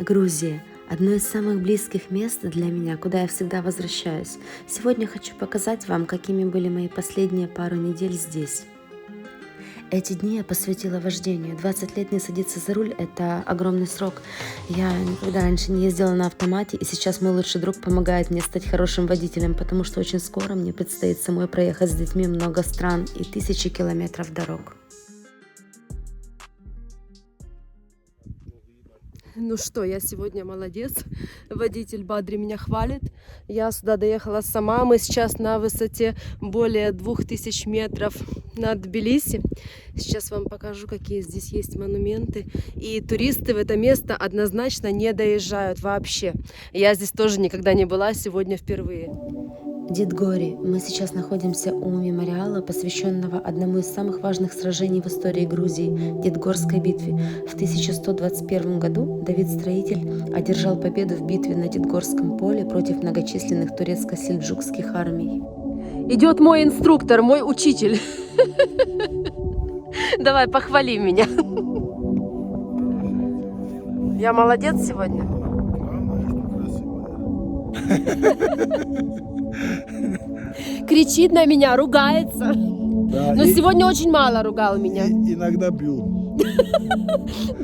Грузия – одно из самых близких мест для меня, куда я всегда возвращаюсь. Сегодня хочу показать вам, какими были мои последние пару недель здесь. Эти дни я посвятила вождению. 20 лет не садиться за руль – это огромный срок. Я никогда раньше не ездила на автомате, и сейчас мой лучший друг помогает мне стать хорошим водителем, потому что очень скоро мне предстоит самой проехать с детьми много стран и тысячи километров дорог. Ну что, я сегодня молодец. Водитель Бадри меня хвалит. Я сюда доехала сама. Мы сейчас на высоте более 2000 метров над Тбилиси. Сейчас вам покажу, какие здесь есть монументы. И туристы в это место однозначно не доезжают вообще. Я здесь тоже никогда не была, сегодня впервые. Дидгори. Мы сейчас находимся у мемориала, посвященного одному из самых важных сражений в истории Грузии – Дидгорской битве. В 1121 году Давид-строитель одержал победу в битве на Дидгорском поле против многочисленных турецко-сельджукских армий. Идет мой инструктор, мой учитель. Давай, похвали меня. Я молодец сегодня? Кричит на меня, ругается. Да, но сегодня очень мало ругал меня. Иногда бью.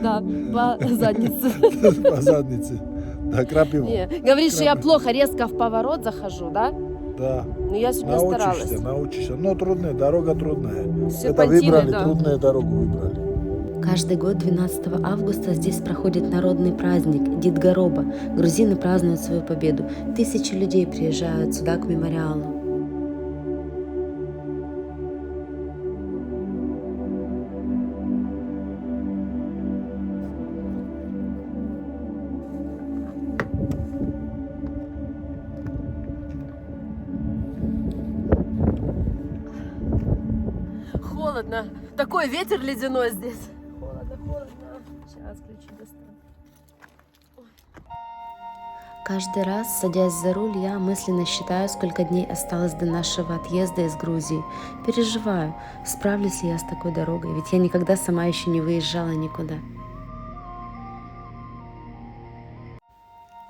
Да, по заднице. По заднице. Да, крапива. Говоришь, что я плохо резко в поворот захожу, да? Да. Но я сегодня старалась. Научишься. Но трудная, дорога трудная. Серпантины, Это выбрали, да. трудную дорогу выбрали. Каждый год 12 августа здесь проходит народный праздник Дидгороба. Грузины празднуют свою победу. Тысячи людей приезжают сюда, к мемориалу. Холодно. Такой ветер ледяной здесь. Холодно. Сейчас ключи достану. Каждый раз, садясь за руль, я мысленно считаю, сколько дней осталось до нашего отъезда из Грузии. Переживаю, справлюсь ли я с такой дорогой, ведь я никогда сама еще не выезжала никуда.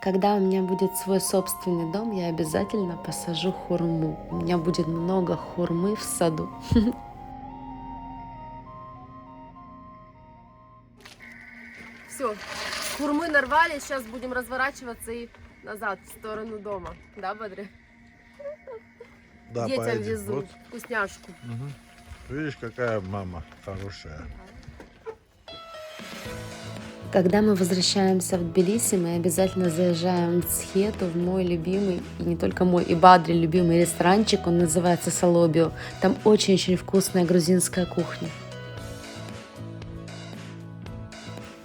Когда у меня будет свой собственный дом, я обязательно посажу хурму. У меня будет много хурмы в саду. Все, хурмы нарвали, сейчас будем разворачиваться и назад, в сторону дома. Да, Бадри? Да, детям поедем. везу Вот. вкусняшку. Угу. Видишь, какая мама хорошая. Когда мы возвращаемся в Тбилиси, мы обязательно заезжаем в Цхету, в мой любимый, и не только мой, и Бадри любимый ресторанчик, он называется Салобио. Там очень-очень вкусная грузинская кухня.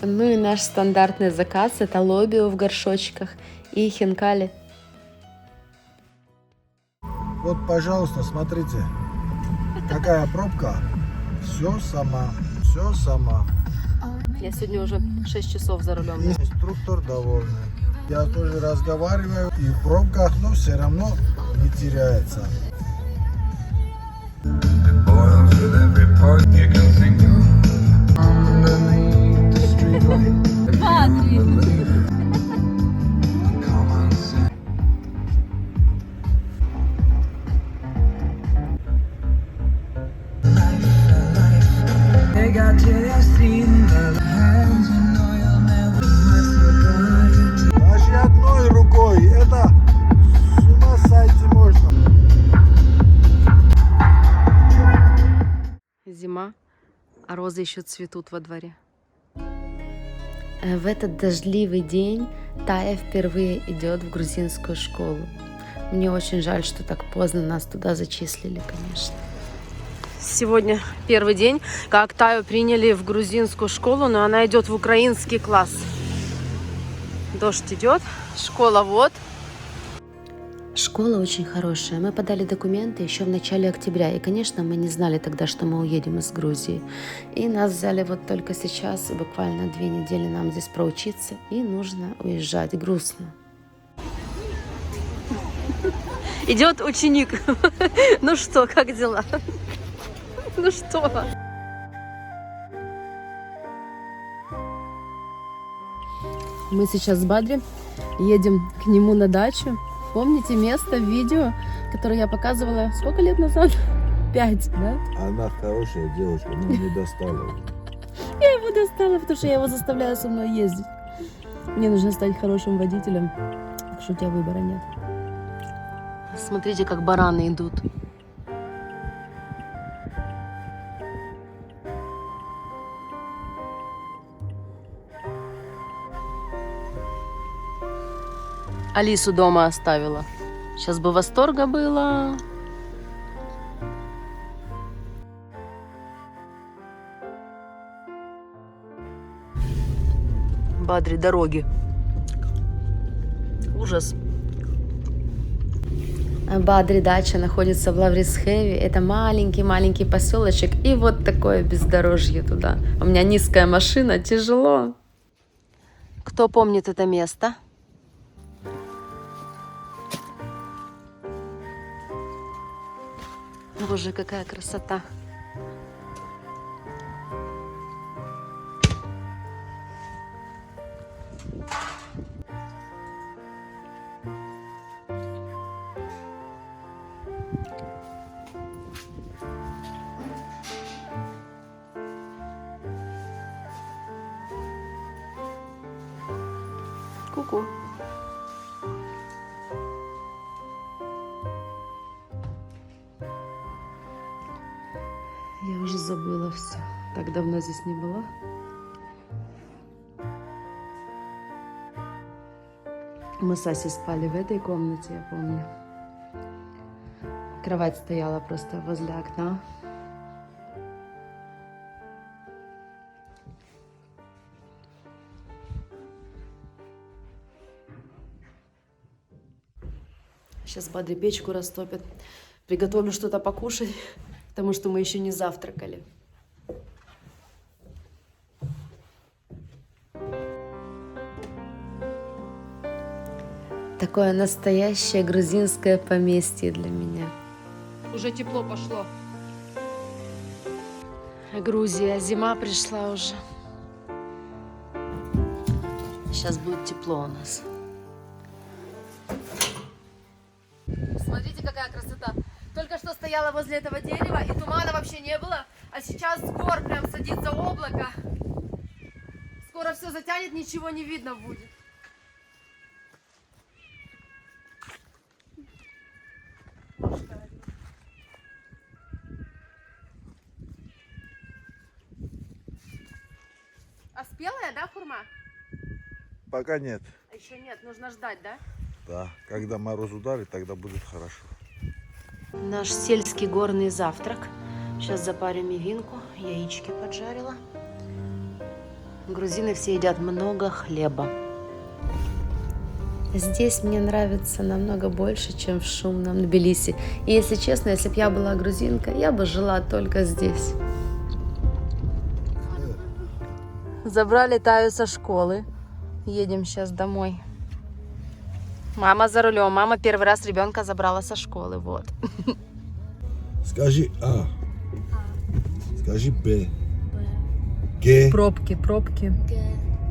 Ну и наш стандартный заказ – это лобио в горшочках и хинкали. Вот, пожалуйста, смотрите, какая пробка. Все сама. Я сегодня уже 6 часов за рулем. Инструктор довольный. Я тоже разговариваю, и в пробках, но все равно не теряется. Даже одной рукой, это с ума сойти можно. Зима, а розы еще цветут во дворе. В этот дождливый день Тая впервые идет в грузинскую школу. Мне очень жаль, что так поздно нас туда зачислили, конечно. Сегодня первый день, как Таю приняли в грузинскую школу, но она идет в украинский класс. Дождь идет, школа вот. Школа очень хорошая. Мы подали документы еще в начале октября. И, конечно, мы не знали тогда, что мы уедем из Грузии. И нас взяли вот только сейчас. И буквально 2 недели нам здесь проучиться. И нужно уезжать. Грустно. Идет ученик. Ну что, как дела? Ну что? Мы сейчас с Бадри едем к нему на дачу. Помните место в видео, которое я показывала сколько лет назад? 5, да? Она хорошая девушка, но не достала. Я его достала, потому что я его заставляю со мной ездить. Мне нужно стать хорошим водителем, так что у тебя выбора нет. Смотрите, как бараны идут. Алису дома оставила. Сейчас бы восторга было. Бадри, дороги. Ужас. Бадри дача находится в Лаврисхеве. Это маленький-маленький поселочек. И вот такое бездорожье туда. У меня низкая машина, тяжело. Кто помнит это место? Боже, какая красота. Ку-ку. Я уже забыла все. Так давно здесь не была. Мы с Асей спали в этой комнате, я помню. Кровать стояла просто возле окна. Сейчас Бадри печку растопит. Приготовлю что-то покушать, потому что мы еще не завтракали. Такое настоящее грузинское поместье для меня. Уже тепло пошло. Грузия, зима пришла уже. Сейчас будет тепло у нас. Смотрите, какая красота. Только что стояла возле этого дерева, и тумана вообще не было. А сейчас с гор прям садится облако. Скоро все затянет, ничего не видно будет. А спелая, да, хурма? Пока нет. А еще нет, нужно ждать, да? Да, когда мороз ударит, тогда будет хорошо. Наш сельский горный завтрак. Сейчас запарю мивинку, яички поджарила. Грузины все едят много хлеба. Здесь мне нравится намного больше, чем в шумном Тбилиси. И если честно, если бы я была грузинка, я бы жила только здесь. Забрали Таю со школы. Едем сейчас домой. Мама за рулем. Мама первый раз ребенка забрала со школы. Вот. Скажи А. Скажи Б. Г. Пробки, пробки.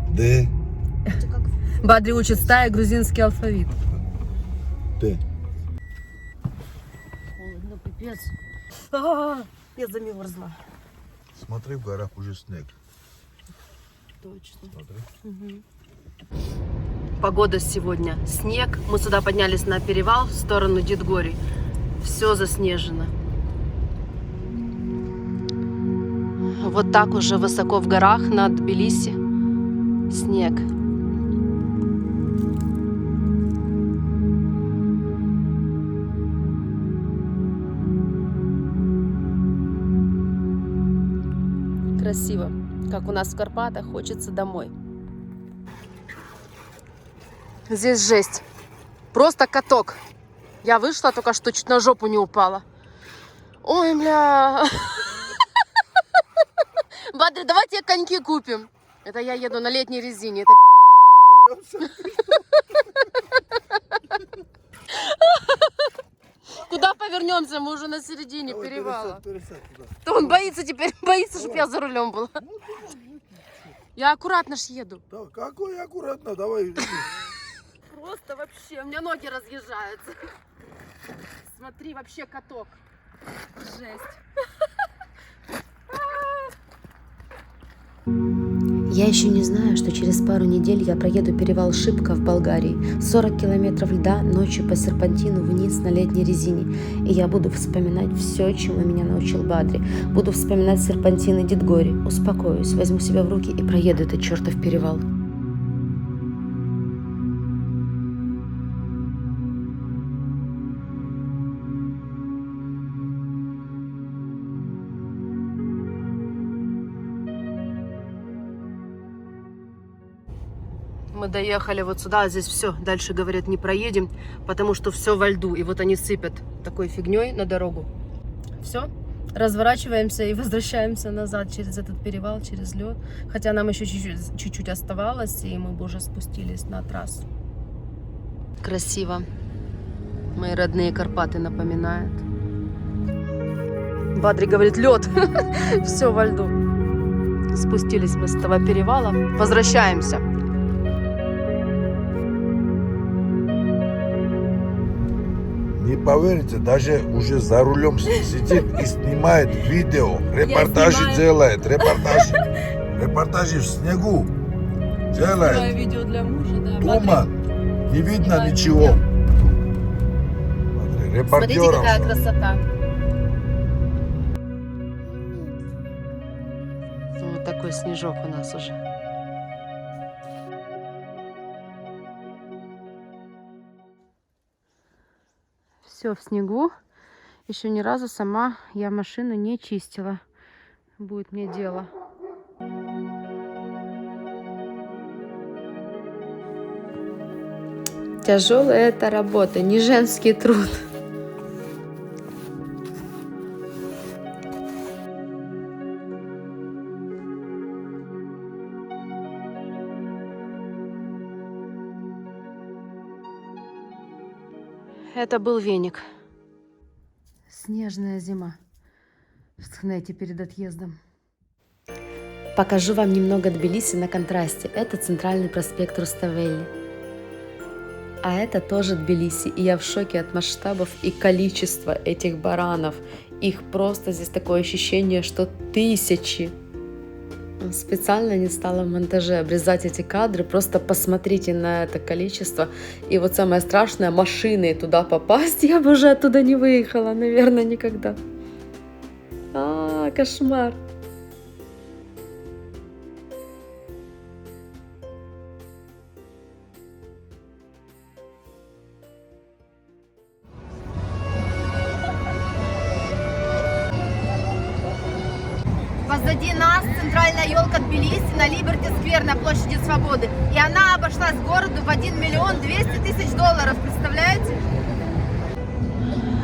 Д. Бадри учит стая грузинский алфавит. Т. Холодно, пипец. Я замерзла. Смотри, в горах уже снег. Точно. Смотри. Погода сегодня. Снег. Мы сюда поднялись на перевал в сторону Дедгори. Все заснежено. Вот так уже высоко в горах над Тбилиси снег. Красиво. Как у нас в Карпатах, хочется домой. Здесь жесть. Просто каток. Я вышла только что, чуть на жопу не упала. Ой, бля. Бадри, давай тебе коньки купим. Это я еду на летней резине. Это куда повернемся? Мы уже на середине перевала. Пересядь туда. То он боится теперь, боится, чтобы я за рулем была. Я аккуратно ж еду. Да, какой аккуратно, давай. Просто вообще, у меня ноги разъезжаются. Смотри, вообще каток. Жесть. Я еще не знаю, что через пару недель я проеду перевал Шипка в Болгарии, 40 километров льда ночью по серпантину вниз на летней резине. И я буду вспоминать все, чему меня научил Бадри. Буду вспоминать серпантины Дидгори. Успокоюсь, возьму себя в руки и проеду этот чертов перевал. Мы доехали вот сюда, здесь все. Дальше, говорят, не проедем, потому что все во льду. И вот они сыпят такой фигней на дорогу. Все, разворачиваемся и возвращаемся назад через этот перевал, через лед. Хотя нам еще чуть-чуть оставалось, и мы бы уже спустились на трассу. Красиво. Мои родные Карпаты напоминают. Бадри говорит, лед. Все во льду. Спустились мы с этого перевала. Возвращаемся. Не поверите, даже уже за рулем сидит и снимает видео, репортажи делает, репортажи в снегу делает. Видео для мужа, да. Туман, не видно ничего. Смотрите, какая красота. Вот такой снежок у нас уже. Все в снегу. Еще ни разу сама я машину не чистила. Будет мне дело. Тяжелая это работа, не женский труд. Это был веник. Снежная зима в Тхнете перед отъездом. Покажу вам немного Тбилиси на контрасте. Это центральный проспект Руставели. А это тоже Тбилиси. И я в шоке от масштабов и количества этих баранов. Их просто здесь такое ощущение, что тысячи. Специально не стала в монтаже обрезать эти кадры. Просто посмотрите на это количество. И вот самое страшное, машиной туда попасть. Я бы уже оттуда не выехала, наверное, никогда. Кошмар. Позади нас центральная елка Тбилиси на Либерти-сквер на площади Свободы. И она обошлась городу в 1 200 000 долларов. Представляете?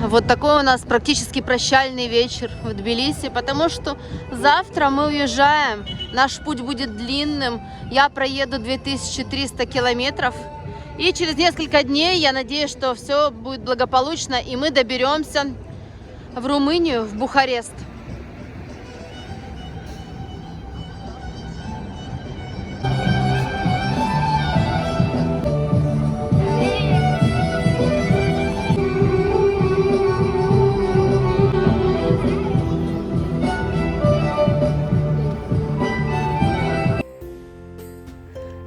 Вот такой у нас практически прощальный вечер в Тбилиси, потому что завтра мы уезжаем. Наш путь будет длинным. Я проеду 2300 километров. И через несколько дней, я надеюсь, что все будет благополучно, и мы доберемся в Румынию, в Бухарест.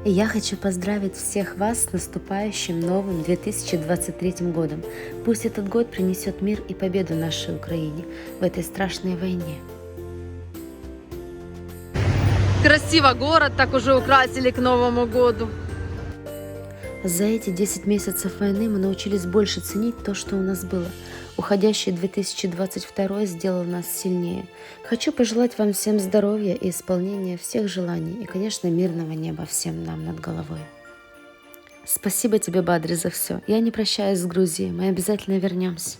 И я хочу поздравить всех вас с наступающим новым 2023 годом. Пусть этот год принесет мир и победу нашей Украине в этой страшной войне. Красиво город так уже украсили к Новому году. За эти 10 месяцев войны мы научились больше ценить то, что у нас было. Уходящий 2022 сделал нас сильнее. Хочу пожелать вам всем здоровья и исполнения всех желаний. И, конечно, мирного неба всем нам над головой. Спасибо тебе, Бадри, за все. Я не прощаюсь с Грузией. Мы обязательно вернемся.